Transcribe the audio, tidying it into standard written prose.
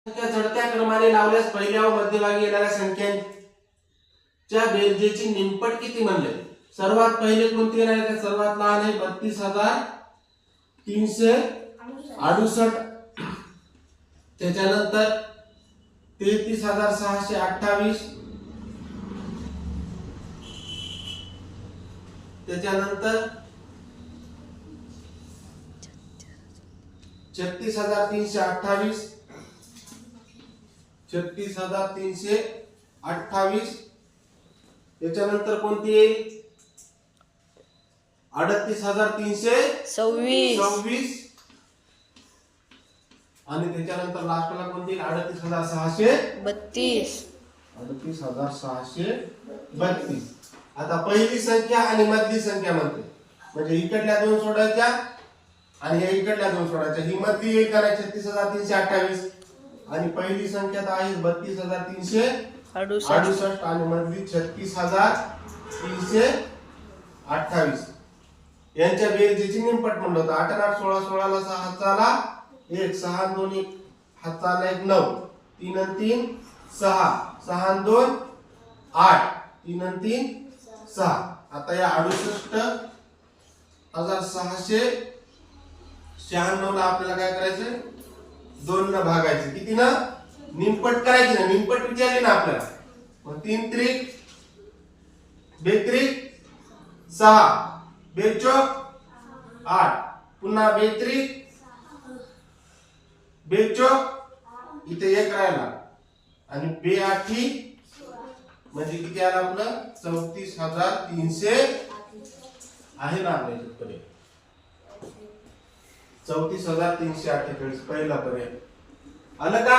संख्या चढत्या क्रमाने लावल्यास पहिल्या व मध्यभागी येणाऱ्या संख्यांच्या बेरजेची निमपट किती म्हणले? सर्वात पहिले कोणती येणार आहे? सर्वात लहान आहे 32,368. त्याच्यानंतर 33,628. त्याच्यानंतर 36,328. 36,328. त्याच्यानंतर कोणती येईल? 38,326. आणि त्याच्यानंतर लास्टला कोणती येईल? 38,632. 38,632. आता पहिली संख्या आणि मधली संख्या म्हणते, म्हणजे इकडल्या दोन सोडायच्या आणि या इकडल्या दोन सोडायच्या. ही मधली एक करायची 36,328 आणि पहिली संख्या तर आहे 32,368 आणि मधली 36,328. यांच्या बेरजेची निमपट म्हणलं होतं. 8 आणि 8 16, 16 ला 6 हाताला 1, 6 आणि 2 1 हाताला 1 9, 3 आणि 3 6, 6 आणि 2 8, 3 आणि 3 6. आता या 68,696 ला आपल्याला काय करायचं? 2 न भागायचं. किती ना? निमपट करायची ना. निमपट विचारली ना आपल्याला. मग 3 त्रिक 2 त्रिक 6, 2 चौक 8, पुन्हा 2 त्रिक 2 चौक इथे 1 राहिला आणि 2 आठी म्हणजे किती आला आपलं? 34,300 आहे ना आपल्या इकडे. 34,348 पहिला पर्याय आलं का?